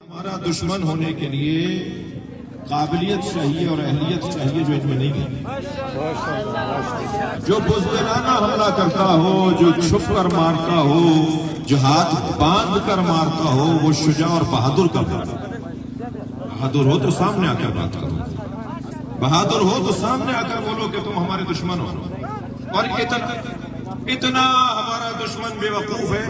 ہمارا دشمن ہونے کے لیے قابلیت چاہیے اور اہلیت چاہیے جو ان میں نہیں ہے. جو بزدلانہ حملہ کرتا ہو، جو چھپ کر مارتا ہو، جو ہاتھ باندھ کر مارتا ہو، وہ شجاع اور بہادر کرتا ہے. بہادر ہو تو سامنے آ کر بات کرو، بہادر ہو تو سامنے آ کر بولو کہ تم ہمارے دشمن ہو. اور اتنا ہمارا دشمن بے وقوف ہے،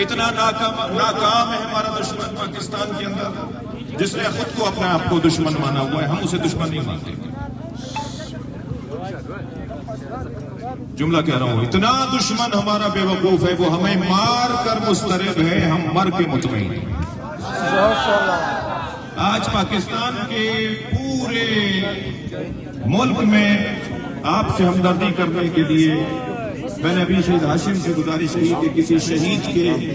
اتنا ناکام ہے ہمارا دشمن پاکستان کے اندر، جس نے خود کو اپنے آپ کو دشمن مانا ہوا ہے. ہم اسے دشمن نہیں مانتے. جملہ کہہ رہا ہوں، اتنا دشمن ہمارا بے وقوف ہے، وہ ہمیں مار کر مسترب ہے، ہم مر کے مطمئن ہیں. آج پاکستان کے پورے ملک میں آپ سے ہمدردی کرنے کے لیے میں نے ابھی شہید ہاشم سے گزارش کی کہ کسی شہید کے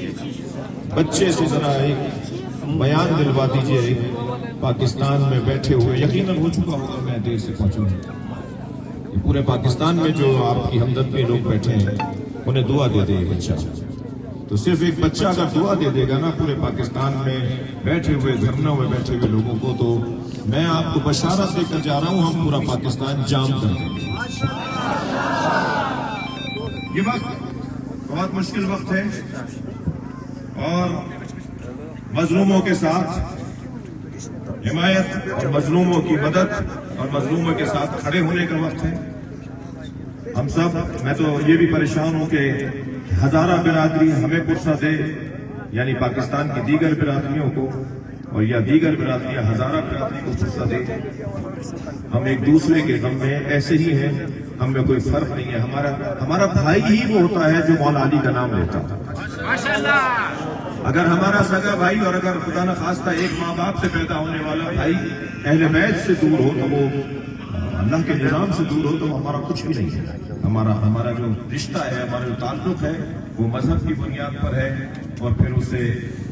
بچے سے ذرا ایک بیان دلوا دیجئے. پاکستان میں بیٹھے ہوئے یقیناً ہو چکا ہوگا، میں دیر سے پہنچوں. پورے پاکستان میں جو آپ کی ہمدردی لوگ بیٹھے ہیں انہیں دعا دے دے بچہ. تو صرف ایک بچہ اگر دعا دے دے گا نا پورے پاکستان میں بیٹھے ہوئے دھرنوں میں بیٹھے ہوئے لوگوں کو، تو میں آپ کو بشارت دے کر جا رہا ہوں، ہم پورا پاکستان جام کر دیں گے. یہ وقت بہت مشکل وقت ہے اور مظلوموں کے ساتھ حمایت اور مظلوموں کی مدد اور مظلوموں کے ساتھ کھڑے ہونے کا وقت ہے. ہم سب، میں تو یہ بھی پریشان ہوں کہ ہزارہ برادری ہمیں پرسہ دے، یعنی پاکستان کی دیگر برادریوں کو، اور یا دیگر برادریاں ہزارہ برادری کو پرسہ دے. ہم ایک دوسرے کے غم میں ایسے ہی ہیں، ہم میں کوئی فرق نہیں ہے. ہمارا بھائی ہی وہ ہوتا ہے جو مولا علی کا نام لیتا ہے. اگر ہمارا سگا بھائی اور اگر خدا نخواستہ ایک ماں باپ سے پیدا ہونے والا بھائی اہل بیت سے دور ہو، تو وہ اللہ کے نظام سے دور ہو، تو ہمارا کچھ بھی نہیں ہے. ہمارا جو رشتہ ہے، ہمارا جو تعلق ہے، وہ مذہب کی بنیاد پر ہے اور پھر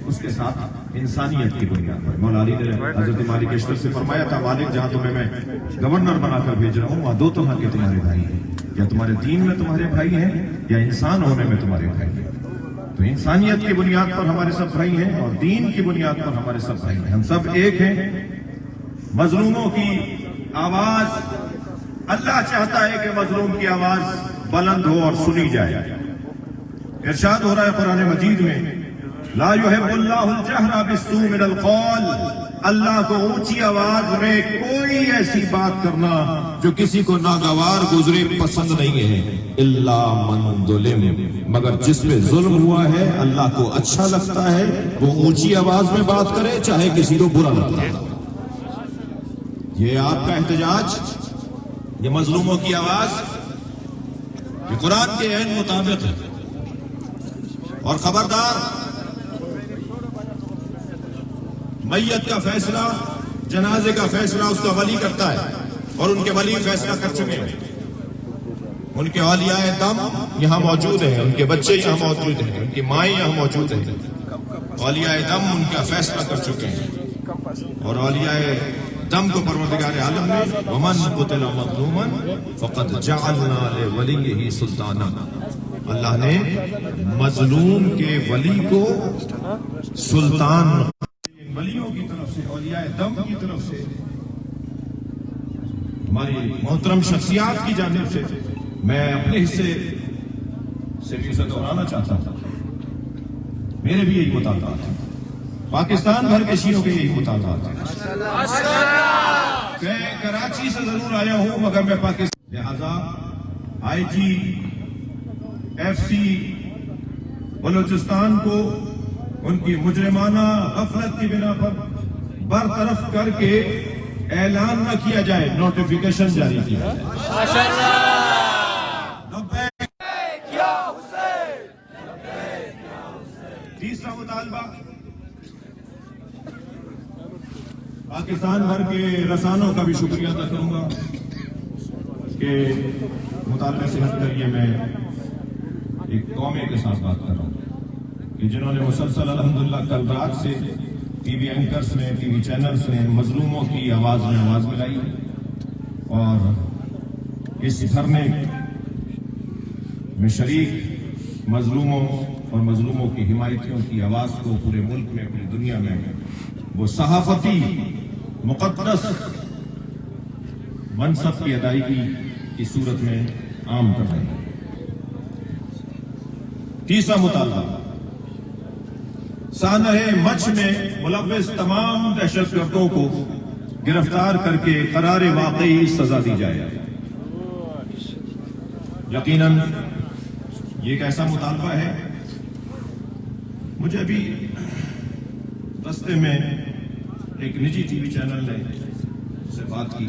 اس کے ساتھ انسانیت کی بنیاد پر. مولا علی نے حضرت مالک اشتر سے فرمایا تھا، مالک جہاں تمہیں میں گورنر بنا کر بھیج رہا ہوں، وہاں دو طرح کے تمہارے بھائی ہیں، یا تمہارے دین میں تمہارے بھائی ہیں یا انسان ہونے میں تمہارے بھائی ہیں. تو انسانیت کی بنیاد پر ہمارے سب بھائی ہیں اور دین کی بنیاد پر ہمارے سب بھائی ہیں. ہم سب ایک ہیں. مظلوموں کی آواز، اللہ چاہتا ہے کہ مظلوم کی آواز بلند ہو اور سنی جائے. ارشاد ہو رہا ہے قرآن مجید میں، لا يحب اللہ الجہر بالسوء من القول. اللہ کو اونچی آواز میں کوئی ایسی بات کرنا جو کسی کو ناگوار گزرے پسند نہیں ہے. الا من ظلم، مگر جس پہ ظلم ہوا ہے اللہ کو اچھا لگتا ہے وہ اونچی آواز میں بات کرے، چاہے کسی کو برا لگتا ہے. یہ آپ کا احتجاج، یہ مظلوموں کی آواز، یہ قرآن کے عین مطابق ہے. اور خبردار، میت کا فیصلہ، جنازے کا فیصلہ اس کا ولی کرتا ہے اور ان کے ولی فیصلہ کر چکے ہیں. ان کے اولیاء دم یہاں موجود ہیں، ان کے بچے یہاں موجود ہیں، ان کی مائیں یہاں موجود ہیں. اولیاء دم ان کا فیصلہ کر چکے ہیں اور اولیاء دم کو پروردگار عالم نے ومن قتل مظلوما فقد جعلنا لولیہ سلطانا، اللہ نے مظلوم کے ولی کو سلطان. ولیوں کی طرف سے، اولیاء دم کی طرف سے، ہماری محترم شخصیات کی جانب سے میں اپنے حصے سے بھی اسے دہرانا چاہتا تھا. میرے بھی یہی مطالبات ہیں، پاکستان بھر کے شیعوں کے یہی مطالبات ہیں. میں کراچی سے ضرور آیا ہوں مگر میں پاکستان، لہذا IG FC بلوچستان کو ان کی مجرمانہ غفلت کی بنا پر برطرف کر کے اعلان نہ کیا جائے، نوٹیفیکیشن جاری کیا جائے. تیسرا مطالبہ، پاکستان بھر کے رسانوں کا بھی شکریہ ادا کروں گا کہ مطالبے سے ہٹ کر یہ میں ایک قومے کے ساتھ بات کر رہا ہوں کہ جنہوں نے مسلسل الحمدللہ کل رات سے ٹی وی اینکرز نے، ٹی وی چینلز نے مظلوموں کی آواز میں آواز ملائی اور اس دھرنے میں شریک مظلوموں اور مظلوموں کی حمایتیوں کی آواز کو پورے ملک میں پوری دنیا میں وہ صحافتی مقدس منصب کی ادائیگی کی صورت میں عام کر رہے ہیں۔ تیسرا مطالبہ، سانحہ مچھ میں ملوث تمام دہشت گردوں کو گرفتار کر کے قرار واقعی سزا دی جائے۔ یقیناً یہ ایک ایسا مطالبہ ہے، مجھے ابھی رستے میں ایک نجی ٹی وی چینل نے سے بات کی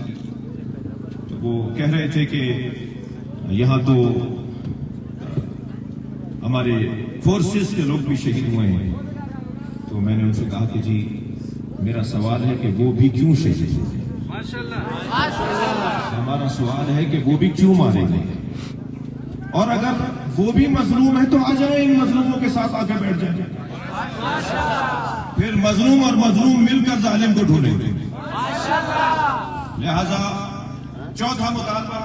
تو وہ کہہ رہے تھے کہ یہاں تو ہمارے فورسز کے لوگ بھی شہید ہوئے ہیں، تو میں نے ان سے کہا کہ جی میرا سوال ہے کہ وہ بھی کیوں شہید ہوئے؟ ہمارا سوال ہے کہ وہ بھی کیوں مارے گئے؟ اور اگر وہ بھی مظلوم ہے تو آ جائیں، ان مظلوموں کے ساتھ آ کے بیٹھ جائیں، پھر مظلوم اور مظلوم مل کر ظالم کو ڈھونڈیں گے۔ لہذا چوتھا مطالبہ،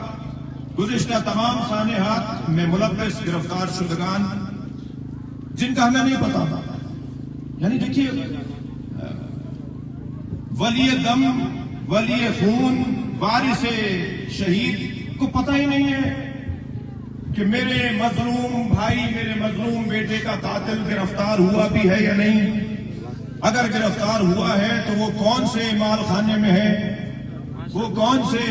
گزشتہ تمام سانحات میں ملوث گرفتار شدگان جن کا ہمیں نہیں پتا تھا، یعنی دیکھیے ولی دم، ولی خون، وارث شہید کو پتہ ہی نہیں ہے کہ میرے مظلوم بھائی، میرے مظلوم بیٹے کا قاتل گرفتار ہوا بھی ہے یا نہیں، اگر گرفتار ہوا ہے تو وہ کون سے مال خانے میں ہے، وہ کون سے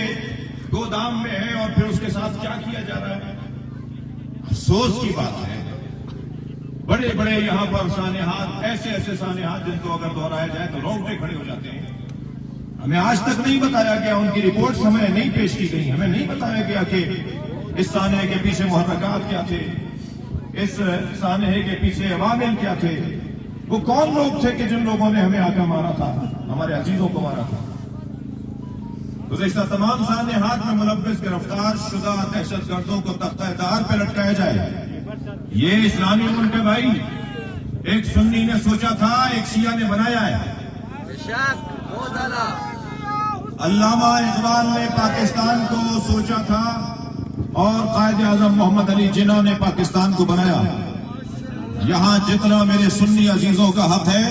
گودام میں ہے، اور پھر اس کے ساتھ کیا کیا جا رہا ہے۔ افسوس کی بات ہے، بڑے بڑے یہاں پر سانحات، ایسے ایسے سانحات جن کو اگر دہرایا جائے تو رونگٹے کھڑے ہو جاتے ہیں۔ ہمیں آج تک نہیں بتایا گیا، ان کی رپورٹس ہمیں نہیں پیش کی گئی، ہمیں نہیں بتایا گیا کہ اس سانحے کے پیچھے محرکات کیا تھے، اس سانحے کے پیچھے عوامل کیا تھے، وہ کون لوگ تھے کہ جن لوگوں نے ہمیں آ کر مارا تھا، ہمارے عزیزوں کو مارا تھا۔ گزشتہ تمام سانحات میں ملوث گرفتار شدہ دہشت گردوں کو تختہ دار پہ لٹکایا جائے۔ یہ اسلامی ملک ہے بھائی، ایک سنی نے سوچا تھا، ایک شیعہ نے بنایا ہے۔ علامہ اقبال نے پاکستان کو سوچا تھا اور قائد اعظم محمد علی جناح نے پاکستان کو بنایا۔ یہاں جتنا میرے سنی عزیزوں کا حق ہے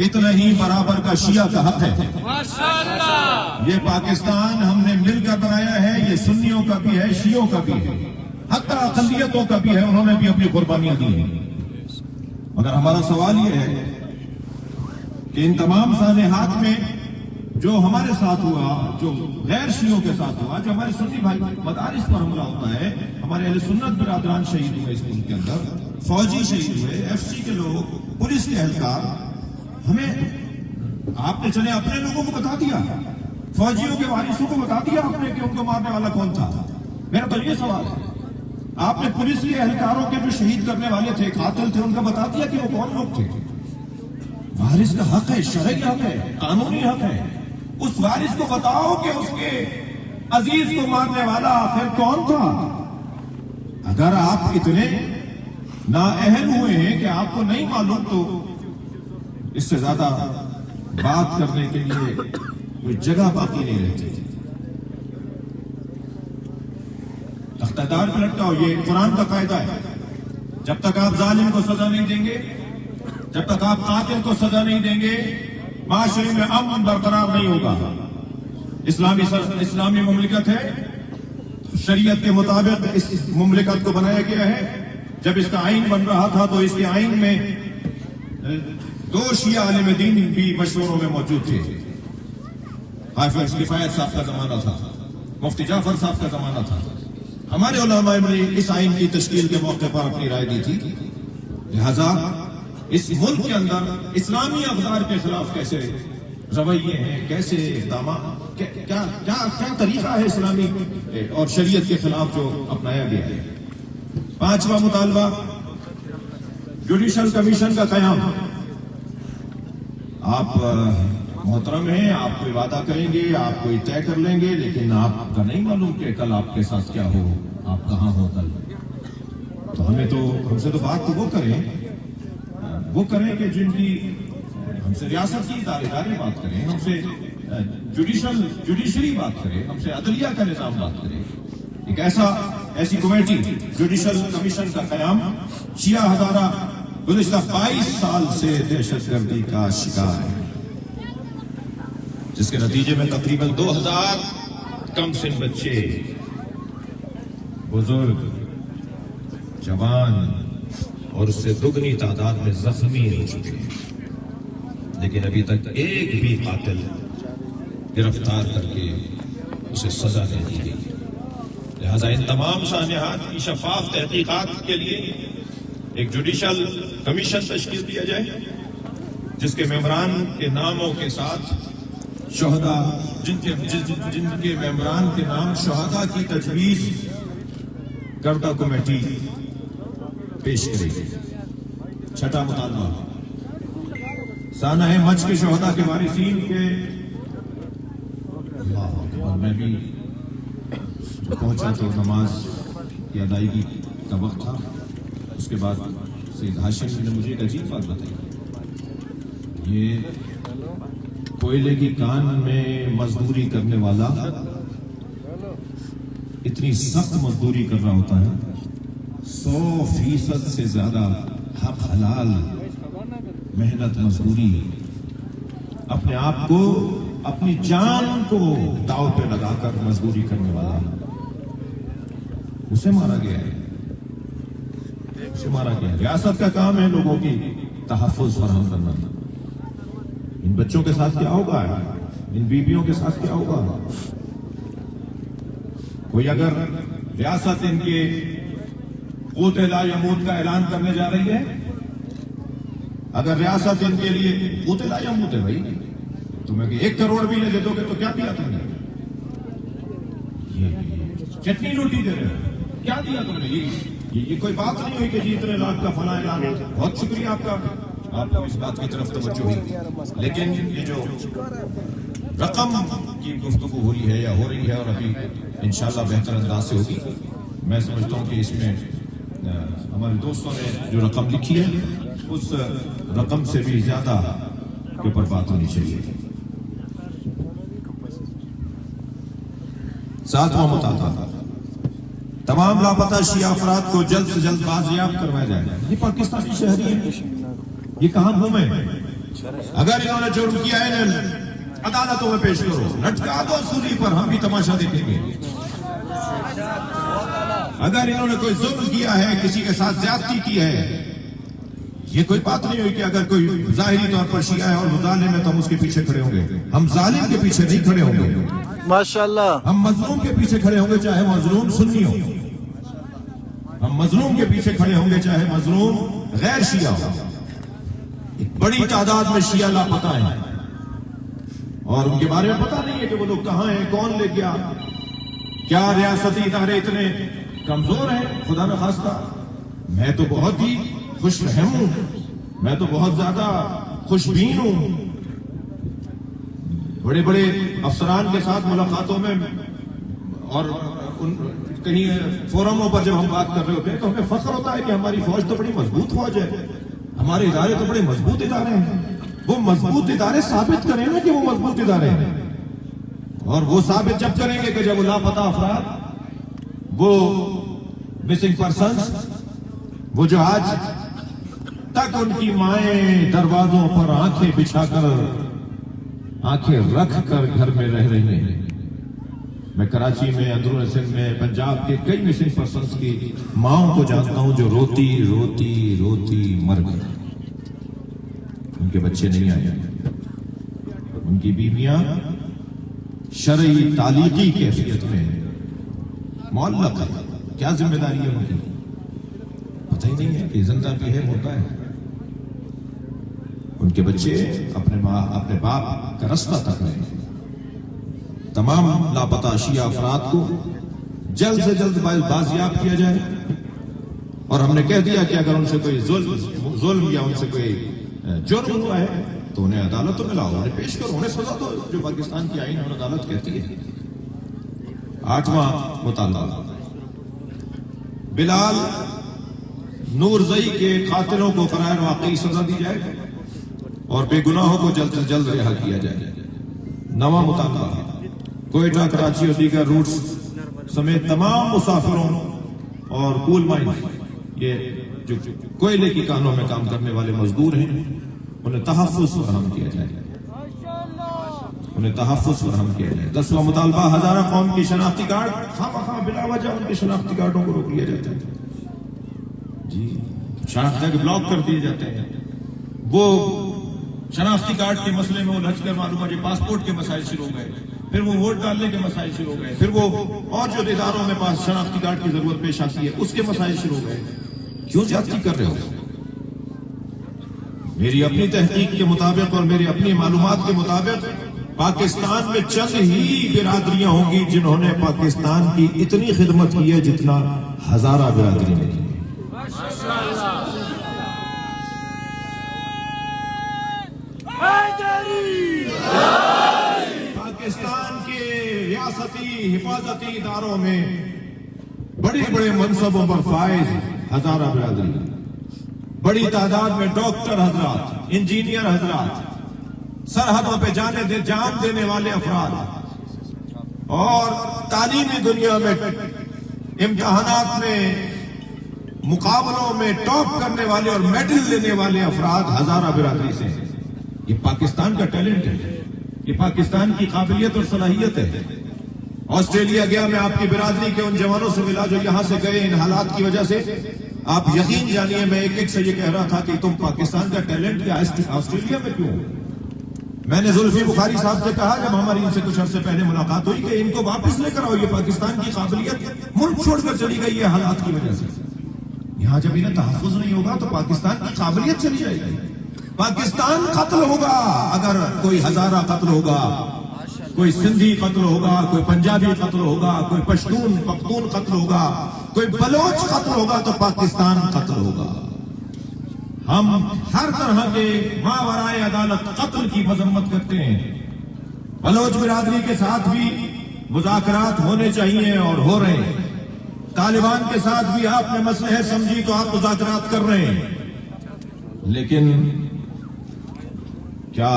اتنا ہی برابر کا شیعہ کا حق ہے۔ یہ پاکستان ہم نے مل کر بنایا ہے، یہ سنیوں کا بھی ہے، شیعوں کا بھی ہے، حتی اقلیتوں کا بھی ہے، انہوں نے بھی اپنی قربانیاں دی ہیں۔ مگر ہمارا سوال یہ ہے کہ ان تمام سانحات میں جو ہمارے ساتھ ہوا، جو غیر شیعوں کے ساتھ ہوا، جو ہمارے سنی بھائی مدارس پر حملہ ہوتا ہے، ہمارے اہل سنت برادران شہید ہوئے اس ملک کے اندر، فوجی شہید ہوئے، ایف سی کے لوگ، پولیس کے اہلکار، ہمیں آپ نے چلے اپنے لوگوں کو بتا دیا، فوجیوں کے وارثوں کو بتا دیا آپ نے کہ ان کو مارنے والا کون تھا؟ میرا تو یہ سوال ہے، آپ نے پولیس کے اہلکاروں کے جو شہید کرنے والے تھے، قاتل تھے، ان کا بتا دیا کہ وہ کون لوگ تھے؟ وارث کا حق ہے، شرعی حق ہے، قانونی حق ہے، اس وارث کو بتاؤ کہ اس کے عزیز کو مارنے والا آخر کون تھا۔ اگر آپ اتنے نااہل ہوئے ہیں کہ آپ کو نہیں معلوم تو اس سے زیادہ بات کرنے کے لیے کوئی جگہ باقی نہیں رہتی۔ تختہ دار پہ لٹکاؤ، یہ قرآن کا قاعدہ ہے۔ جب تک آپ ظالم کو سزا نہیں دیں گے، جب تک آپ قاتل کو سزا نہیں دیں گے، معاشرے میں امن برقرار نہیں ہوگا۔ اسلامی مملکت ہے، شریعت کے مطابق اس مملکت کو بنایا گیا ہے۔ جب اس کا آئین بن رہا تھا تو اس کے آئین میں 2 شیعہ عالم دین بھی مشوروں میں موجود تھے۔ حافظ کفایت صاحب کا زمانہ تھا، مفتی جعفر صاحب کا زمانہ تھا۔ ہمارے علماء نے اس آئین کی تشکیل کے موقع پر اپنی رائے دی تھی۔ لہذا اس ملک کے اندر اسلامی اقدار کے خلاف کیسے رویے ہیں، کیسے اقدامات، کیا طریقہ ہے اسلامی اور شریعت کے خلاف جو اپنایا گیا ہے۔ 5واں مطالبہ، جوڈیشل کمیشن کا قیام۔ آپ محترم ہیں، آپ کوئی وعدہ کریں گے، آپ کوئی طے کر لیں گے، لیکن آپ کا نہیں معلوم کہ کل آپ کے ساتھ کیا ہو، آپ کہاں ہو کل۔ تو ہم سے تو بات تو وہ کریں کہ جن کی ہم سے ریاست کی ادارے بات کریں، ہم سے جوڈیشری بات کرے، ہم سے عدلیہ کا نظام بات کرے۔ ایک ایسی کمیٹی جوڈیشل کمیشن کا قیام، شیعہ ہزارہ گزشتہ 22 سال سے دہشت گردی کا شکار ہے، جس کے نتیجے میں تقریباً 2000 کم سن بچے، بزرگ، جوان اور اس سے دگنی تعداد میں زخمی ہو چکے ہیں، لیکن ابھی تک ایک بھی قاتل گرفتار کر کے اسے سزا نہیں دی گئی۔ لہذا ان تمام سانحات کی شفاف تحقیقات کے لیے ایک جوڈیشل کمیشن تشکیل دیا جائے، جس کے ممبران کے ناموں کے ساتھ شہداء، جن کے ممبران کے نام شہداء کی تجویز کردہ کمیٹی پیش کرے گی۔ چھٹا مطالبہ، سانحہ مچ کے شہداء کے وارثین کے، اللہ اکبر، میں بھی پہنچا تو نماز کی ادائیگی کا وقت تھا، اس کے بعد سید ہاشم نے مجھے ایک عجیب بات بتائی، یہ کوئلے کی کان میں مزدوری کرنے والا اتنی سخت مزدوری کر رہا ہوتا ہے، 100% سے زیادہ حق حلال محنت مزدوری، اپنے آپ کو، اپنی جان کو داؤ پہ لگا کر مزدوری کرنے والا، اسے مارا گیا ہے، اسے مارا گیا ہے۔ ریاست کا کام ہے لوگوں کی تحفظ فراہم کرنا، ان بچوں کے ساتھ کیا ہوگا، ان بیویوں کے ساتھ کیا ہوگا؟ کوئی اگر ریاست ان کے قوت لا یموت کا اعلان کرنے جا رہی ہے، اگر ریاست ان کے لیے قوت لا یموت ہے، بھائی تمہیں 1 کروڑ بھی نہیں دے دو گے تو کیا دیا تم نے؟ یہ چٹنی روٹی دے رہے ہو، کیا دیا تم نے؟ یہ کوئی بات نہیں ہوئی کہ جی اتنے لاکھ کا فلاں اعلان ہے، بہت شکریہ آپ کا، آپ کو اس بات کی طرف توجہ ہوئی، لیکن یہ جو رقم کی گفتگو ہو رہی ہے یا ہو رہی ہے اور ابھی انشاءاللہ بہتر انداز سے ہوگی، میں سمجھتا ہوں کہ اس میں ہمارے دوستوں نے جو رقم لکھی ہے اس رقم سے بھی زیادہ کے اوپر بات ہونی چاہیے۔ 7واں مطالبہ، تمام لاپتہ شیعہ افراد کو جلد سے جلد بازیاب کروایا جائے۔ یہ پاکستانی شہری ہیں، یہ کہاں گھومے؟ اگر انہوں نے جرم کیا ہے عدالتوں میں پیش کرو، لٹکا دو سولی پر، ہم بھی تماشا دیکھیں گے۔ اگر انہوں نے کوئی ظلم کیا ہے، کسی کے ساتھ زیادتی کی ہے، یہ کوئی بات نہیں ہوئی کہ اگر کوئی ظاہری طور پر شیعہ ہے اور وہ ظالم ہے تو ہم اس کے پیچھے کھڑے ہوں گے، ہم ظالم کے پیچھے نہیں کھڑے ہوں گے، ماشاءاللہ، ہم مظلوم کے پیچھے کھڑے ہوں گے چاہے مظلوم سنی ہو، ہم مظلوم کے پیچھے کھڑے ہوں گے چاہے مظلوم غیر شیعہ ہو۔ ایک بڑی تعداد میں شیعہ لاپتہ ہیں اور ان کے بارے میں پتہ نہیں ہے کہ وہ لوگ کہاں ہیں، کون لے گیا، کیا ریاستی ادارے اتنے کمزور ہیں؟ خدا نہ خواستہ، میں تو بہت ہی خوش فہم ہوں، میں تو بہت زیادہ خوش بین ہوں، بڑے بڑے افسران کے ساتھ ملاقاتوں میں اور کہیں فورموں پر جب ہم بات کر رہے ہوتے ہیں تو ہمیں فخر ہوتا ہے کہ ہماری فوج تو بڑی مضبوط فوج ہے، ہمارے ادارے تو بڑے مضبوط ادارے ہیں۔ وہ مضبوط ادارے ثابت کریں نا کہ وہ مضبوط ادارے ہیں، اور وہ ثابت جب کریں گے کہ جب وہ لاپتہ افراد، وہ مسنگ پرسنز، وہ جو آج تک ان کی مائیں دروازوں پر آنکھیں بچھا کر، آنکھیں رکھ کر گھر میں رہ رہی ہیں۔ میں کراچی میں، اندرون سندھ میں، پنجاب کے کئی مسنگ پرسنز کی ماؤں کو جانتا ہوں جو روتی روتی روتی مر گئی، ان کے بچے نہیں آئے، ان کی بیویاں شرعی تعلیقی کیفیت میں معلق ہے۔ کیا ذمہ داری ہے ان کی؟ پتہ ہی نہیں ہے کہ زندہ بھی ہے، ہوتا ہے۔ ان کے بچے اپنے ماں، اپنے باپ کا رستہ تک رہے ہیں۔ تمام لاپتہ شیعہ افراد کو جلد سے جلد بازیاب کیا جائے، اور ہم نے کہہ دیا کہ اگر ان سے کوئی ظلم یا ان سے کوئی جرم ہوا ہے تو انہیں عدالتوں میں لاؤ، انہیں پیش کرو، انہیں سزا دو جو پاکستان کی آئین اور عدالت کہتی ہے۔ 8واں مطالبہ، بلال نورزئی کے قاتلوں کو برائے واقعی سزا دی جائے اور بے گناہوں کو جلد سے جلد رہا کیا جائے۔ 9واں مطالبہ، کوئٹہ، کراچی اور دیگر روٹس سمیت تمام مسافروں اور کول مائن، یہ جو کوئلے کی کانوں میں کام کرنے والے مزدور ہیں انہیں تحفظ فراہم کیا جائے، انہیں تحفظ فراہم کیا جائے۔ 10واں مطالبہ، ہزارہ قوم کی شناختی کارڈ خواہ بلا وجہ ان کے شناختی کارڈوں کو روک لیا جاتا ہے جی، شناختی کے بلاک کر دیے جاتے ہیں۔ وہ شناختی کارڈ کے مسئلے میں الجھ کر معلوم ہے کہ پاسپورٹ کے مسائل شروع ہو گئے، پھر وہ ووٹ ڈالنے کے مسائل شروع ہو گئے، پھر وہ اور جو اداروں میں پاس شناختی کارڈ کی ضرورت پیش آتی ہے اس کے مسائل شروع ہو گئے۔ کیوں زیادتی کر رہے ہو؟ میری اپنی تحقیق کے مطابق اور میری اپنی معلومات کے مطابق پاکستان میں چند ہی برادریاں ہوں گی جنہوں نے پاکستان کی اتنی خدمت کی ہے جتنا ہزارہ برادری نے کی۔ پاکستان کے ریاستی حفاظتی اداروں میں بڑے بڑے منصبوں پر فائز ہزارہ برادری، بڑی تعداد میں ڈاکٹر حضرات، انجینئر حضرات، سرحدوں پہ جان دینے والے افراد اور تعلیمی دنیا میں امتحانات میں مقابلوں میں ٹاپ کرنے والے اور میڈل لینے والے افراد ہزارہ برادری سے ہیں۔ یہ پاکستان کا ٹیلنٹ ہے، یہ پاکستان کی قابلیت اور صلاحیت ہے۔ آسٹریلیا گیا میں آپ کی برادری کے ان جوانوں سے ملا جو یہاں سے گئے ان حالات کی وجہ سے۔ آپ یقین جانیے میں ایک سے یہ کہہ رہا تھا کہ تم پاکستان کا ٹیلنٹ کیا آسٹریلیا میں کیوں؟ میں نے زلفی بخاری صاحب سے کہا جب ہماری ان سے کچھ عرصے پہلے ملاقات ہوئی کہ ان کو واپس لے کر آؤ، یہ پاکستان کی قابلیت ملک چھوڑ کر چلی گئی ہے حالات کی وجہ سے۔ یہاں جب انہیں تحفظ نہیں ہوگا تو پاکستان کی قابلیت چلی جائے گی۔ پاکستان قتل ہوگا اگر کوئی ہزارہ قتل ہوگا، کوئی سندھی قتل ہوگا، کوئی پنجابی قتل ہوگا، کوئی پشتون پختون قتل ہوگا، کوئی بلوچ قتل ہوگا تو پاکستان قتل ہوگا۔ ہم ہر طرح کے ماورائے عدالت قتل کی مذمت کرتے ہیں۔ بلوچ برادری کے ساتھ بھی مذاکرات ہونے چاہیے اور ہو رہے ہیں۔ طالبان کے ساتھ بھی آپ نے مسئلہ سمجھی تو آپ مذاکرات کر رہے ہیں، لیکن کیا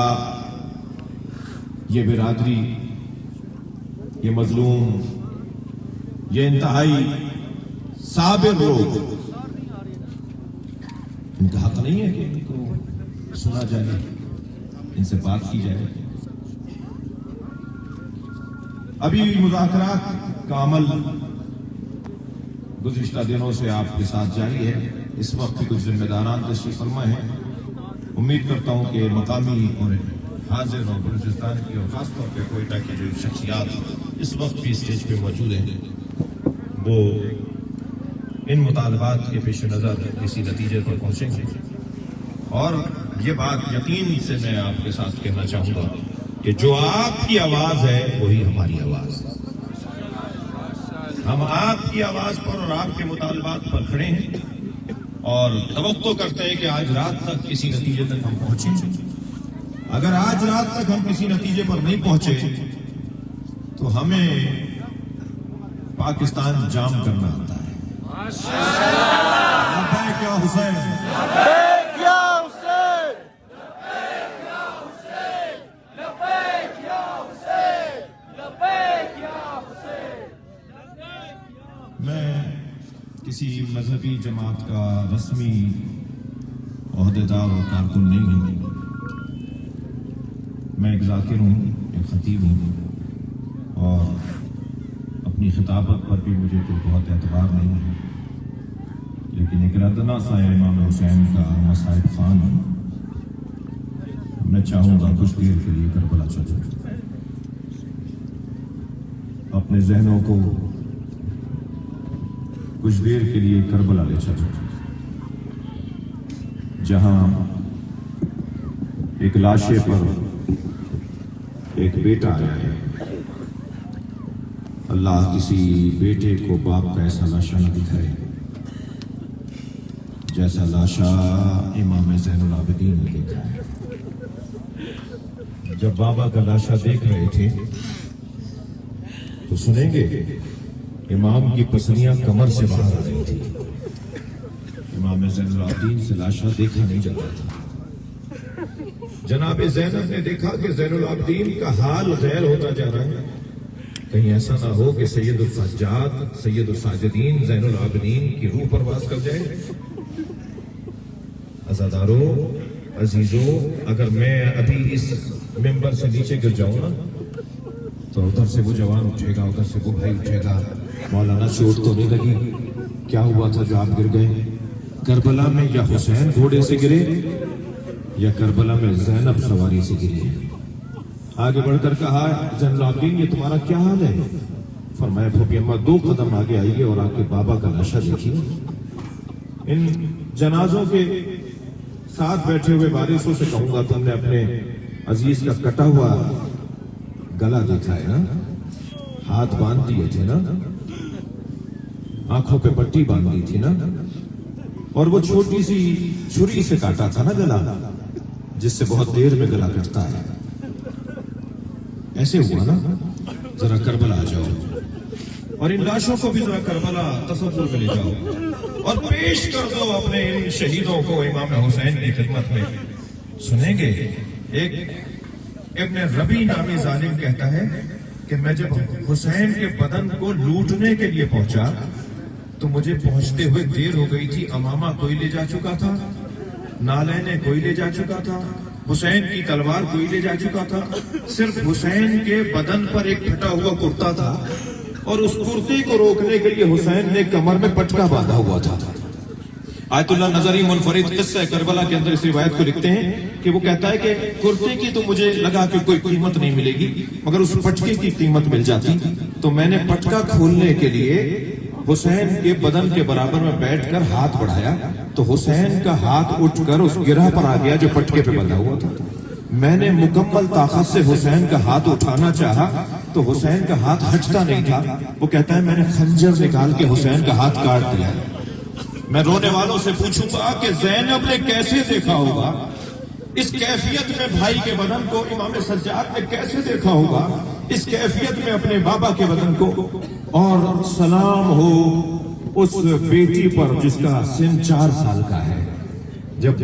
یہ برادری، یہ مظلوم، یہ انتہائی صابر لوگ، ان کا حق نہیں ہے کہ ان کو سنا جائے، ان سے بات کی جائے؟ ابھی مذاکرات کا عمل گزشتہ دنوں سے آپ کے ساتھ جاری ہے۔ اس وقت کچھ ذمہ داران تشریف فرما ہیں۔ امید کرتا ہوں کہ مقامی اور حاضر اور بلوچستان کی اور خاص طور پہ کوئٹہ کی جو شخصیات اس وقت بھی اسٹیج پہ موجود ہیں وہ ان مطالبات کے پیش نظر کسی نتیجے پر پہنچیں گے۔ اور یہ بات یقین سے میں آپ کے ساتھ کہنا چاہوں گا کہ جو آپ کی آواز ہے وہی ہماری آواز ہے۔ ہم آپ کی آواز پر اور آپ کے مطالبات پر کھڑے ہیں اور توقع کرتے ہیں کہ آج رات تک کسی نتیجے تک ہم پہنچیں۔ اگر آج رات تک ہم کسی نتیجے پر نہیں پہنچے تو ہمیں پاکستان جام کرنا آتا ہے۔ لبیک یا حسین، لبیک یا حسین، لبیک یا حسین، لبیک یا حسین، لبیک یا حسین۔ میں کسی مذہبی جماعت کا رسمی عہدیدار اور کارکن نہیں ہوں، میں ایک ذاکر ہوں، ایک خطیب ہوں، اور اپنی خطابت پر بھی مجھے کوئی بہت اعتبار نہیں ہے، لیکن ایک ردنا سا امام حسین کا مصائب خان ہوں۔ میں چاہوں گا کچھ دیر کے لیے کربلا چلوں، اپنے ذہنوں کو کچھ دیر کے لیے کربلا لے چلوں، جہاں ایک لاشے پر ایک بیٹا آیا ہے۔ اللہ کسی بیٹے کو باپ کا ایسا لاشا نہ دکھائے جیسا لاشا امام زین العابدین نے دیکھا ہے۔ جب بابا کا لاشا دیکھ رہے تھے تو سنیں گے امام کی پسلیاں کمر سے باہر آ رہی تھی۔ امام زین العابدین سے لاشا دیکھا نہیں جاتا تھا۔ جناب زینب نے دیکھا کہ زین العابدین کا حال غیر ہوتا جا رہا ہے، کہیں ایسا نہ ہو کہ سید السجاد، سید الساجدین زین العابدین کی روح پرواز کر جائے۔ عزاداروں، عزیزوں، اگر میں ابھی اس ممبر سے نیچے گر جاؤں نا تو ادھر سے وہ جوان اٹھے گا، ادھر سے وہ بھائی اٹھے گا، مولانا چوٹ تو نہیں لگی؟ کیا ہوا تھا جو آپ گر گئے؟ کربلا میں یا حسین گھوڑے سے گرے یا کربلا میں زینب سواری سے گری ہے؟ آگے بڑھ کر کہا زین العابدین یہ تمہارا کیا حال ہے؟ فرمایا پھوپھی اماں 2 قدم آگے آئیے اور آ کے بابا کا لاشا دیکھیے۔ ان جنازوں کے ساتھ بیٹھے ہوئے وارثوں سے کہوں گا تم نے اپنے عزیز کا کٹا ہوا گلا دیکھا ہے نا، ہاتھ باندھ دیے تھے نا، آنکھوں پہ پٹی باندھ دی تھی نا، اور وہ چھوٹی سی چھری سے کاٹا تھا نا گلا، جس سے بہت دیر میں گلا کٹتا ہے۔ ایسے ہوا نا؟ ذرا کربلا آ جاؤ اور ان لاشوں کو بھی ذرا کربلا تصور میں لے جاؤ اور پیش کر دو اپنے ان شہیدوں کو امام حسین کی خدمت میں۔ سنیں گے ایک ابن ربی نامی ظالم کہتا ہے کہ میں جب حسین کے بدن کو لوٹنے کے لیے پہنچا تو مجھے پہنچتے ہوئے دیر ہو گئی تھی، امامہ کوئی لے جا چکا تھا، نالین کوئی لے جا چکا تھا، حسین کی تلوار کوئی لے جا چکا تھا، صرف حسین کے بدن پر ایک پھٹا ہوا کرتا تھا اور اس کرتے کو روکنے کے لیے حسین نے کمر میں پٹکا باندھا ہوا تھا۔ آیت اللہ نظری منفرد قصہ کربلا کے اندر اس روایت کو لکھتے ہیں کہ وہ کہتا ہے کہ کرتے کی تو مجھے لگا کہ کوئی قیمت نہیں ملے گی، مگر اس پٹکے کی قیمت مل جاتی، تو میں نے پٹکا کھولنے کے لیے حسین کے بدن کے برابر میں بیٹھ کر ہاتھ بڑھایا تو حسین کا ہاتھ اٹھ کر اس گرہ پر آ گیا جو پٹکے پہ بندھا ہوا تھا۔ میں نے مکمل طاقت سے حسین کا ہاتھ اٹھانا چاہا تو حسین کا ہاتھ ہٹتا نہیں تھا۔ وہ کہتا ہے میں نے خنجر نکال کے حسین کا ہاتھ کاٹ دیا۔ میں رونے والوں سے پوچھوں گا کہ زینب نے کیسے دیکھا ہوگا اس کیفیت میں بھائی کے بدن کو، امام سجاد نے کیسے دیکھا ہوگا اس کیفیت میں اپنے بابا کے بدن کو؟ اور سلام ہو اس بیٹی پر جس کا سن 4 سال کا ہے۔ جب